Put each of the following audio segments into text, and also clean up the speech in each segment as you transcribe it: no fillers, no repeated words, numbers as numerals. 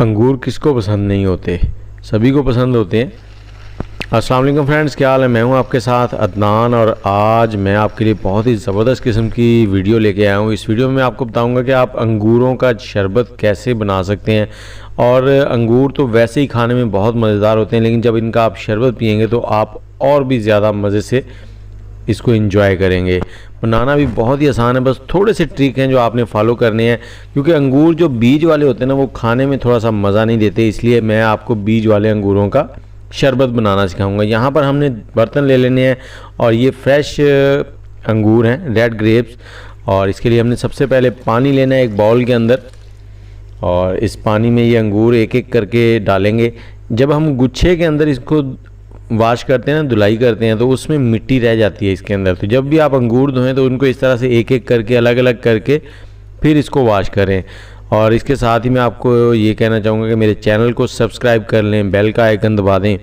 अंगूर किसको पसंद नहीं होते, सभी को पसंद होते हैं। अस्सलाम वालेकुम फ्रेंड्स, क्या हाल है। मैं हूं आपके साथ अदनान और आज मैं आपके लिए बहुत ही ज़बरदस्त किस्म की वीडियो लेके आया हूं। इस वीडियो में मैं आपको बताऊंगा कि आप अंगूरों का शरबत कैसे बना सकते हैं। और अंगूर तो वैसे ही खाने में बहुत मज़ेदार होते हैं, लेकिन जब इनका आप शरबत पियेंगे तो आप और भी ज़्यादा मज़े से इसको एंजॉय करेंगे। बनाना भी बहुत ही आसान है, बस थोड़े से ट्रिक हैं जो आपने फॉलो करने हैं, क्योंकि अंगूर जो बीज वाले होते हैं ना वो खाने में थोड़ा सा मज़ा नहीं देते, इसलिए मैं आपको बीज वाले अंगूरों का शरबत बनाना सिखाऊंगा। यहाँ पर हमने बर्तन ले लेने हैं और ये फ्रेश अंगूर हैं, रेड ग्रेप्स। और इसके लिए हमने सबसे पहले पानी लेना है एक बाउल के अंदर, और इस पानी में ये अंगूर एक एक करके डालेंगे। जब हम गुच्छे के अंदर इसको वाश करते हैं ना, धुलाई करते हैं, तो उसमें मिट्टी रह जाती है इसके अंदर। तो जब भी आप अंगूर धोएं तो उनको इस तरह से एक एक करके अलग अलग करके फिर इसको वाश करें। और इसके साथ ही मैं आपको ये कहना चाहूँगा कि मेरे चैनल को सब्सक्राइब कर लें, बेल का आइकन दबा दें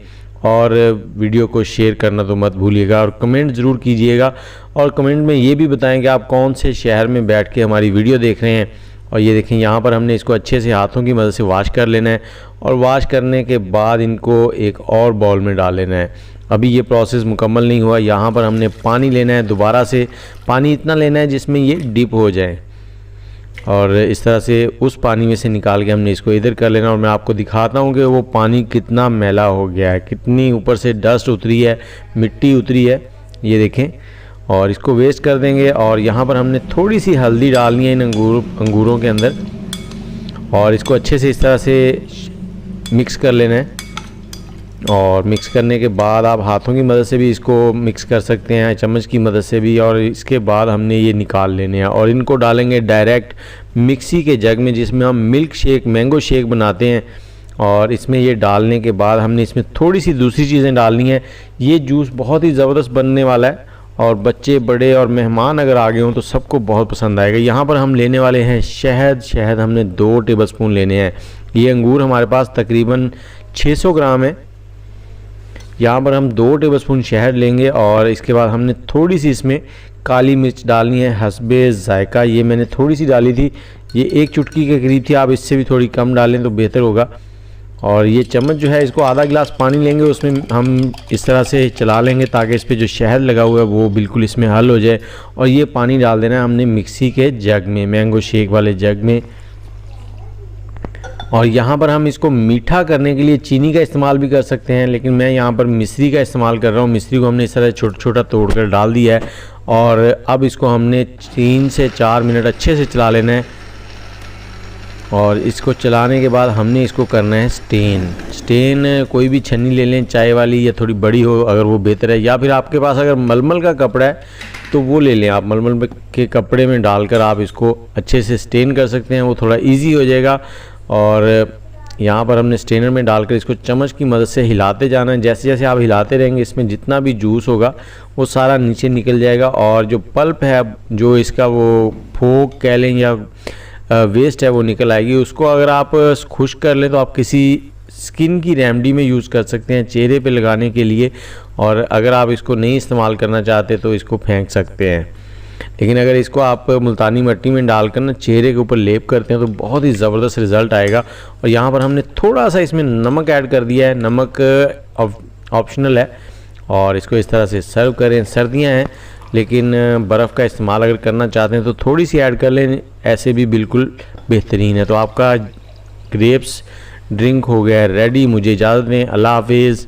और वीडियो को शेयर करना तो मत भूलिएगा, और कमेंट ज़रूर कीजिएगा। और कमेंट में ये भी बताएं कि आप कौन से शहर में बैठ के हमारी वीडियो देख रहे हैं। और ये देखें, यहाँ पर हमने इसको अच्छे से हाथों की मदद से वाश कर लेना है, और वाश करने के बाद इनको एक और बाउल में डाल लेना है। अभी ये प्रोसेस मुकम्मल नहीं हुआ। यहाँ पर हमने पानी लेना है, दोबारा से पानी इतना लेना है जिसमें ये डिप हो जाए, और इस तरह से उस पानी में से निकाल के हमने इसको इधर कर लेना। और मैं आपको दिखाता हूँ कि वो पानी कितना मैला हो गया है, कितनी ऊपर से डस्ट उतरी है, मिट्टी उतरी है, ये देखें। और इसको वेस्ट कर देंगे। और यहाँ पर हमने थोड़ी सी हल्दी डालनी है इन अंगूरों के अंदर, और इसको अच्छे से इस तरह से मिक्स कर लेना है। और मिक्स करने के बाद आप हाथों की मदद से भी इसको मिक्स कर सकते हैं, चम्मच की मदद से भी। और इसके बाद हमने ये निकाल लेने हैं और इनको डालेंगे डायरेक्ट मिक्सी के जग में, जिसमें हम मिल्क शेक, मैंगो शेक बनाते हैं। और इसमें ये डालने के बाद हमने इसमें थोड़ी सी दूसरी चीज़ें डालनी है। ये जूस बहुत ही ज़बरदस्त बनने वाला है, और बच्चे, बड़े और मेहमान अगर आ गए हों तो सबको बहुत पसंद आएगा। यहाँ पर हम लेने वाले हैं शहद हमने 2 टेबलस्पून लेने हैं। ये अंगूर हमारे पास तकरीबन 600 ग्राम है। यहाँ पर हम 2 टेबलस्पून शहद लेंगे, और इसके बाद हमने थोड़ी सी इसमें काली मिर्च डालनी है हस्बे जायका। ये मैंने थोड़ी सी डाली थी, ये 1 चुटकी के करीब थी, आप इससे भी थोड़ी कम डालें तो बेहतर होगा। और ये चम्मच जो है, इसको आधा गिलास पानी लेंगे, उसमें हम इस तरह से चला लेंगे ताकि इस पर जो शहद लगा हुआ है वो बिल्कुल इसमें हल हो जाए। और ये पानी डाल देना है हमने मिक्सी के जग में, मैंगो शेक वाले जग में। और यहाँ पर हम इसको मीठा करने के लिए चीनी का इस्तेमाल भी कर सकते हैं, लेकिन मैं यहाँ पर मिश्री का इस्तेमाल कर रहा हूँ। मिश्री को हमने इस तरह छोटा छोटा तोड़ कर डाल दिया है, और अब इसको हमने 3 से 4 मिनट अच्छे से चला लेना है। और इसको चलाने के बाद हमने इसको करना है स्टेन कोई भी छन्नी ले लें, चाय वाली या थोड़ी बड़ी हो अगर वो बेहतर है, या फिर आपके पास अगर मलमल का कपड़ा है तो वो ले लें। आप मलमल के कपड़े में डालकर आप इसको अच्छे से स्टेन कर सकते हैं, वो थोड़ा ईजी हो जाएगा। और यहाँ पर हमने स्टेनर में डालकर इसको चम्मच की मदद से हिलाते जाना है। जैसे जैसे आप हिलाते रहेंगे, इसमें जितना भी जूस होगा वो सारा नीचे निकल जाएगा, और जो पल्प है, जो इसका वो फोक कह लें या वेस्ट है, वो निकल आएगी। उसको अगर आप खुश कर लें तो आप किसी स्किन की रेमेडी में यूज़ कर सकते हैं, चेहरे पे लगाने के लिए। और अगर आप इसको नहीं इस्तेमाल करना चाहते तो इसको फेंक सकते हैं, लेकिन अगर इसको आप मुल्तानी मिट्टी में डालकर ना चेहरे के ऊपर लेप करते हैं तो बहुत ही ज़बरदस्त रिज़ल्ट आएगा। और यहाँ पर हमने थोड़ा सा इसमें नमक ऐड कर दिया है, नमक ऑप्शनल है। और इसको इस तरह से सर्व करें। सर्दियाँ हैं, लेकिन बर्फ़ का इस्तेमाल अगर करना चाहते हैं तो थोड़ी सी ऐड कर लें, ऐसे भी बिल्कुल बेहतरीन है। तो आपका ग्रेप्स ड्रिंक हो गया रेडी। मुझे इजाज़त दें, अल्लाह हाफिज़।